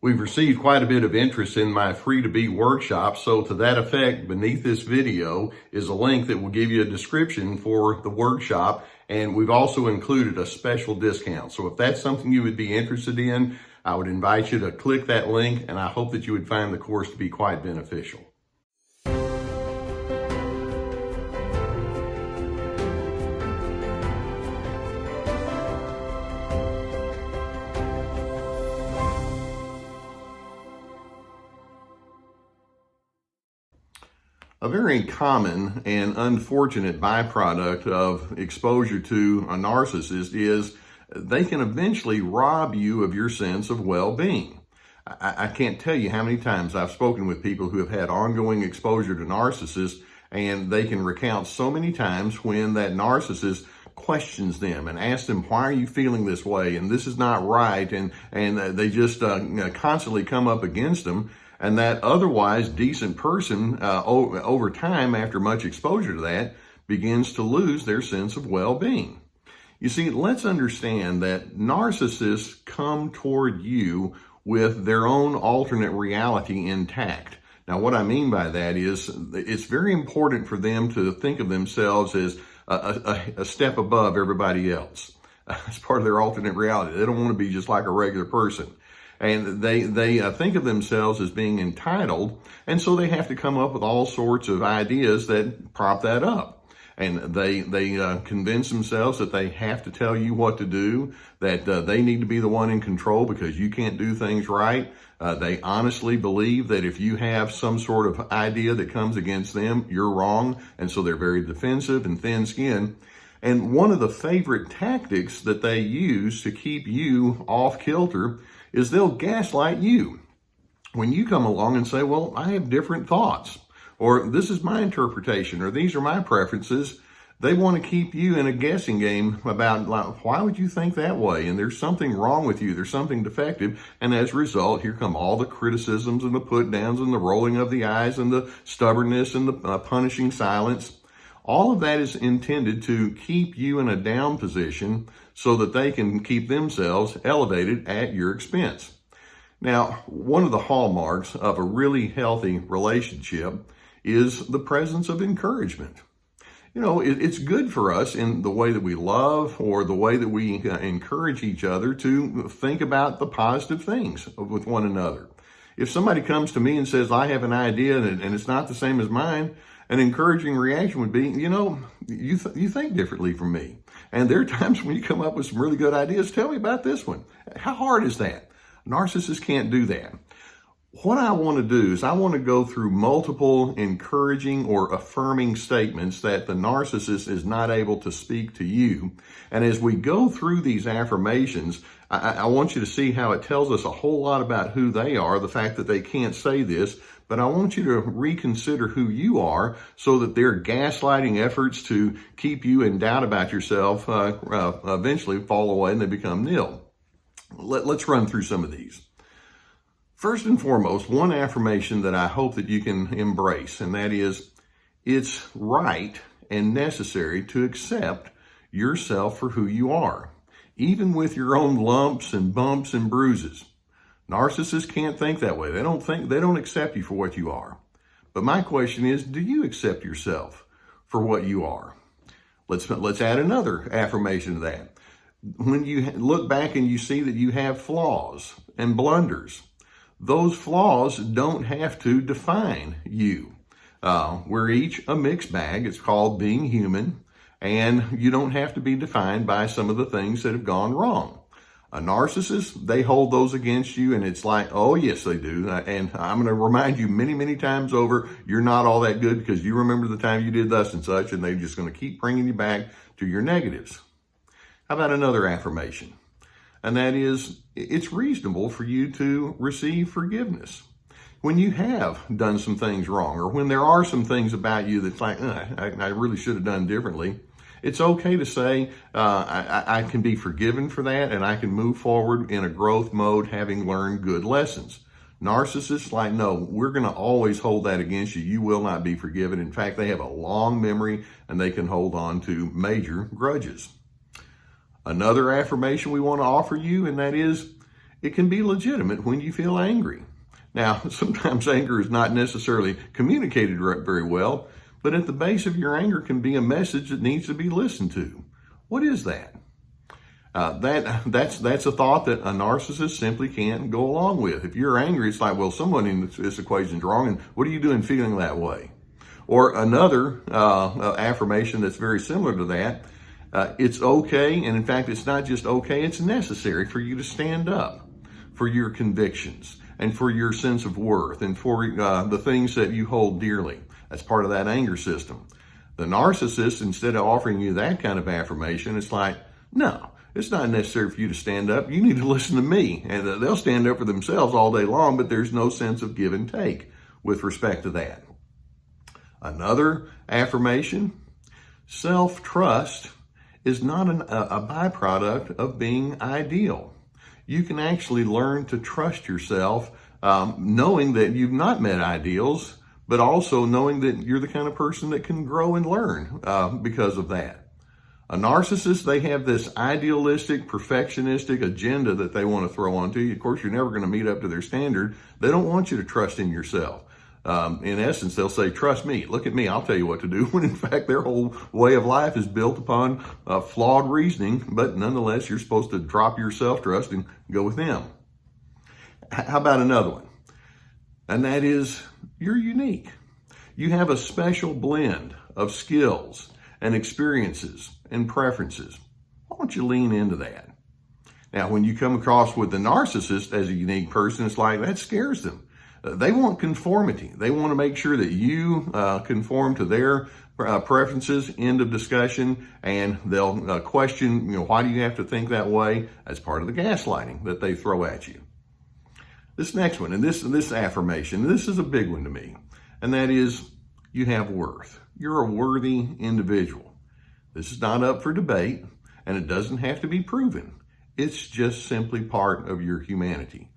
We've received quite a bit of interest in my free to be workshop, so to that effect, beneath this video is a link that will give you a description for the workshop, and we've also included a special discount. So if that's something you would be interested in, I would invite you to click that link, and I hope that you would find the course to be quite beneficial. A very common and unfortunate byproduct of exposure to a narcissist is they can eventually rob you of your sense of well-being. I can't tell you how many times I've spoken with people who have had ongoing exposure to narcissists, and they can recount so many times when that narcissist questions them and asks them, why are you feeling this way? And this is not right. And they just constantly come up against them. And that otherwise decent person, over time, after much exposure to that, begins to lose their sense of well-being. You see, let's understand that narcissists come toward you with their own alternate reality intact. Now, what I mean by that is it's very important for them to think of themselves as a step above everybody else. As part of their alternate reality. They don't want to be just like a regular person. And they think of themselves as being entitled, and so they have to come up with all sorts of ideas that prop that up. And they convince themselves that they have to tell you what to do, that they need to be the one in control because you can't do things right. They honestly believe that if you have some sort of idea that comes against them, you're wrong, and so they're very defensive and thin-skinned. And one of the favorite tactics that they use to keep you off kilter is they'll gaslight you. When you come along and say, well, I have different thoughts, or this is my interpretation, or these are my preferences, they want to keep you in a guessing game about, like, why would you think that way? And there's something wrong with you. There's something defective. And as a result, here come all the criticisms and the put downs and the rolling of the eyes and the stubbornness and the punishing silence. All of that is intended to keep you in a down position so that they can keep themselves elevated at your expense. Now, one of the hallmarks of a really healthy relationship is the presence of encouragement. You know, it's good for us in the way that we love or the way that we encourage each other to think about the positive things with one another. If somebody comes to me and says, I have an idea and it's not the same as mine, an encouraging reaction would be, you know, you think differently from me. And there are times when you come up with some really good ideas. Tell me about this one. How hard is that? Narcissists can't do that. What I want to do is I want to go through multiple encouraging or affirming statements that the narcissist is not able to speak to you. And as we go through these affirmations, I want you to see how it tells us a whole lot about who they are, the fact that they can't say this, but I want you to reconsider who you are so that their gaslighting efforts to keep you in doubt about yourself eventually fall away and they become nil. Let's run through some of these. First and foremost, one affirmation that I hope that you can embrace, and that is, it's right and necessary to accept yourself for who you are, even with your own lumps and bumps and bruises. Narcissists can't think that way. They don't accept you for what you are. But my question is, do you accept yourself for what you are? Let's add another affirmation to that. When you look back and you see that you have flaws and blunders, those flaws don't have to define you. We're each a mixed bag. It's called being human, and you don't have to be defined by some of the things that have gone wrong. A narcissist, they hold those against you, and it's like, oh, yes, they do. And I'm going to remind you many, many times over, you're not all that good because you remember the time you did thus and such, and they're just going to keep bringing you back to your negatives. How about another affirmation? And that is, it's reasonable for you to receive forgiveness. When you have done some things wrong, or when there are some things about you that's like, I really should have done differently, it's okay to say, I can be forgiven for that, and I can move forward in a growth mode having learned good lessons. Narcissists, like, no, we're going to always hold that against you. You will not be forgiven. In fact, they have a long memory, and they can hold on to major grudges. Another affirmation we want to offer you, and that is, It can be legitimate when you feel angry. Now, sometimes anger is not necessarily communicated very well, but at the base of your anger can be a message that needs to be listened to. What is that? That's a thought that a narcissist simply can't go along with. If you're angry, it's like, well, someone in this equation is wrong, and what are you doing feeling that way? Or another affirmation that's very similar to that, it's okay, and in fact, it's not just okay, it's necessary for you to stand up for your convictions and for your sense of worth and for the things that you hold dearly. That's part of that anger system. The narcissist, instead of offering you that kind of affirmation, it's like, no, it's not necessary for you to stand up. You need to listen to me. And they'll stand up for themselves all day long, but there's no sense of give and take with respect to that. Another affirmation, self-trust is not a byproduct of being ideal. You can actually learn to trust yourself, knowing that you've not met ideals, but also knowing that you're the kind of person that can grow and learn because of that. A narcissist, they have this idealistic, perfectionistic agenda that they want to throw onto you. Of course, you're never going to meet up to their standard. They don't want you to trust in yourself. In essence, they'll say, trust me, look at me, I'll tell you what to do, when in fact their whole way of life is built upon flawed reasoning, but nonetheless, you're supposed to drop your self-trust and go with them. How about another one? And that is, you're unique. You have a special blend of skills and experiences and preferences. Why don't you lean into that? Now, when you come across with the narcissist as a unique person, it's like that scares them. They want conformity. They want to make sure that you conform to their preferences, end of discussion, and they'll question, why do you have to think that way? As part of the gaslighting that they throw at you. This next one, and this affirmation, this is a big one to me, and that is, you have worth. You're a worthy individual. This is not up for debate, and it doesn't have to be proven. It's just simply part of your humanity.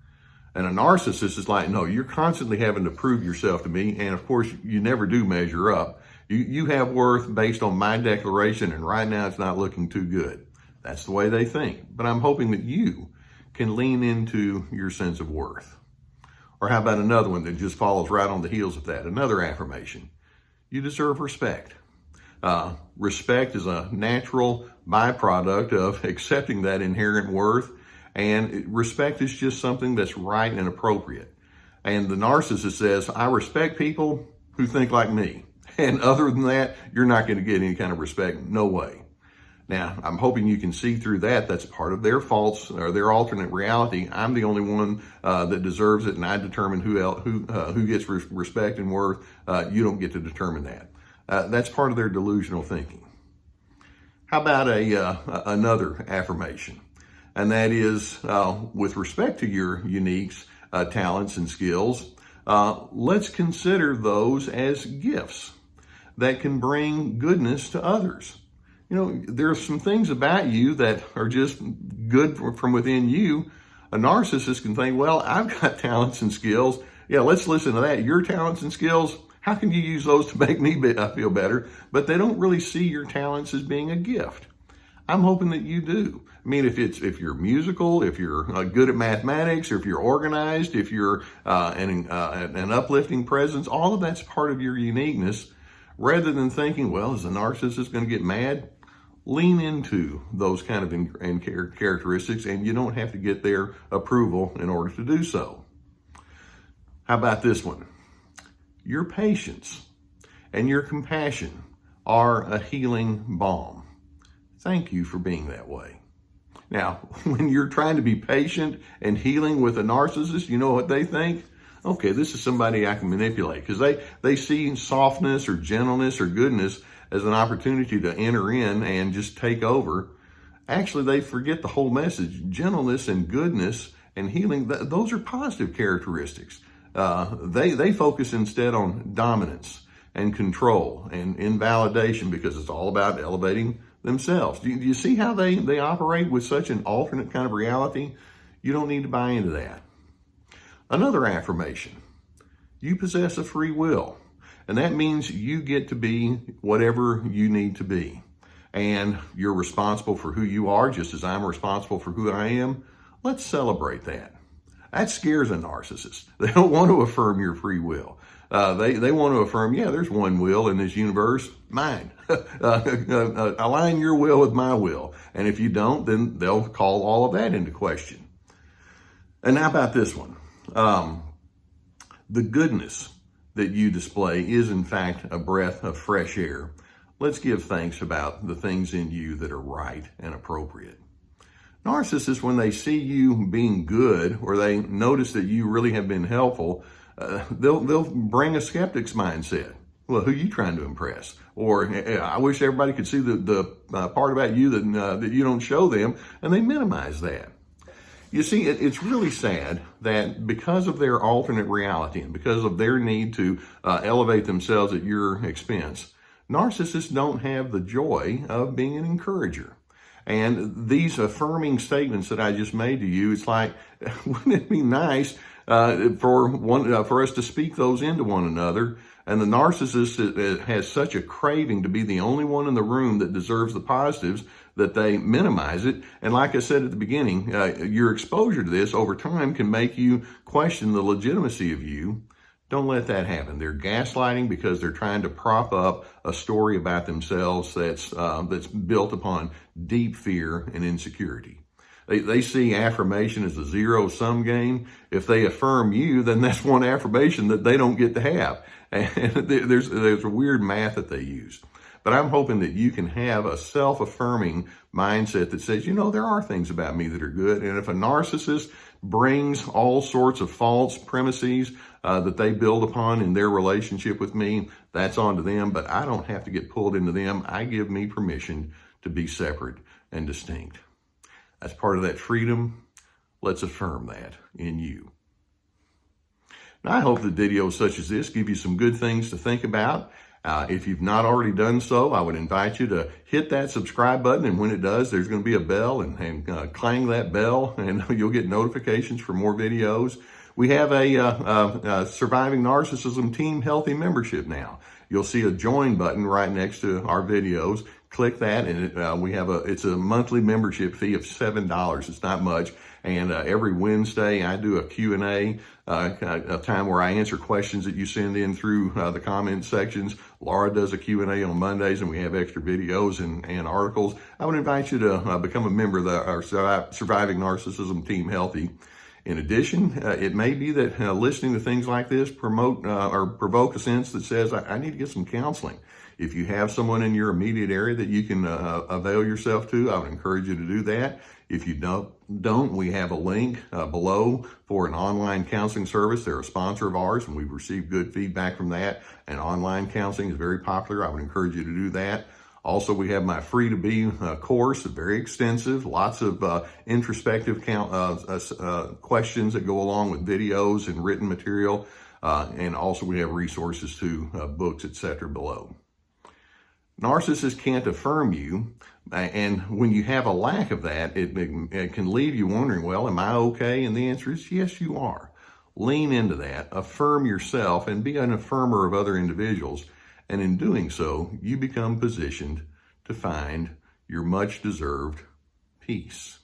And a narcissist is like, no, you're constantly having to prove yourself to me, and of course, you never do measure up. You have worth based on my declaration, and right now it's not looking too good. That's the way they think. But I'm hoping that you can lean into your sense of worth. Or how about another one that just follows right on the heels of that? Another affirmation. You deserve respect. Respect is a natural byproduct of accepting that inherent worth, and respect is just something that's right and appropriate. And the narcissist says, I respect people who think like me. And other than that, you're not going to get any kind of respect. No way. Now, I'm hoping you can see through that. That's part of their false or their alternate reality. I'm the only one that deserves it, and I determine who gets respect and worth. You don't get to determine that. That's part of their delusional thinking. How about another affirmation? And that is, with respect to your uniques, talents, and skills, let's consider those as gifts that can bring goodness to others. There are some things about you that are just good from within you. A narcissist can think, well, I've got talents and skills. Yeah, let's listen to that. Your talents and skills, how can you use those to make me feel better? But they don't really see your talents as being a gift. I'm hoping that you do. I mean, if you're musical, if you're good at mathematics, or if you're organized, if you're an uplifting presence, all of that's part of your uniqueness. Rather than thinking, well, is the narcissist going to get mad? Lean into those kind of characteristics, and you don't have to get their approval in order to do so. How about this one? Your patience and your compassion are a healing balm. Thank you for being that way. Now, when you're trying to be patient and healing with a narcissist, you know what they think? Okay, this is somebody I can manipulate, because they see softness or gentleness or goodness as an opportunity to enter in and just take over. Actually, they forget the whole message. Gentleness and goodness and healing, those are positive characteristics. They focus instead on dominance and control and invalidation, because it's all about elevating themselves. Do you see how they operate with such an alternate kind of reality? You don't need to buy into that. Another affirmation, you possess a free will, and that means you get to be whatever you need to be, and you're responsible for who you are, just as I'm responsible for who I am. Let's celebrate that. That scares a narcissist. They don't want to affirm your free will. They want to affirm, yeah, there's one will in this universe, mine. Align your will with my will. And if you don't, then they'll call all of that into question. And how about this one? The goodness that you display is, in fact, a breath of fresh air. Let's give thanks about the things in you that are right and appropriate. Narcissists, when they see you being good, or they notice that you really have been helpful, they'll bring a skeptic's mindset. Well, who are you trying to impress? Or I wish everybody could see the part about you that you don't show them, and they minimize that. You see, it's really sad that because of their alternate reality and because of their need to elevate themselves at your expense, narcissists don't have the joy of being an encourager. And these affirming statements that I just made to you, it's like, wouldn't it be nice for us to speak those into one another? And the narcissist has such a craving to be the only one in the room that deserves the positives that they minimize it. And like I said at the beginning, your exposure to this over time can make you question the legitimacy of you. Don't let that happen. They're gaslighting because they're trying to prop up a story about themselves that's built upon deep fear and insecurity. They see affirmation as a zero-sum game. If they affirm you, then that's one affirmation that they don't get to have. And there's a weird math that they use. But I'm hoping that you can have a self-affirming mindset that says, there are things about me that are good. And if a narcissist brings all sorts of false premises that they build upon in their relationship with me, that's on to them. But I don't have to get pulled into them. I give me permission to be separate and distinct. As part of that freedom, let's affirm that in you. Now, I hope that videos such as this give you some good things to think about. If you've not already done so, I would invite you to hit that subscribe button. And when it does, there's going to be a bell, and clang that bell, and you'll get notifications for more videos. We have a Surviving Narcissism Team Healthy membership now. You'll see a join button right next to our videos. Click that, and it's a monthly membership fee of $7. It's not much. And every Wednesday, I do a Q&A, a time where I answer questions that you send in through the comment sections. Laura does a Q&A on Mondays, and we have extra videos and articles. I would invite you to become a member of our Surviving Narcissism Team Healthy. In addition, it may be that listening to things like this promote or provoke a sense that says, I need to get some counseling. If you have someone in your immediate area that you can avail yourself to, I would encourage you to do that. If you don't, we have a link below for an online counseling service. They're a sponsor of ours, and we've received good feedback from that. And online counseling is very popular. I would encourage you to do that. Also, we have my Free to Be course, very extensive, lots of introspective questions that go along with videos and written material. And also we have resources to books, etc. below. Narcissists can't affirm you, and when you have a lack of that, it can leave you wondering, well, am I okay? And the answer is yes, you are. Lean into that, affirm yourself, and be an affirmer of other individuals. And in doing so, you become positioned to find your much-deserved peace.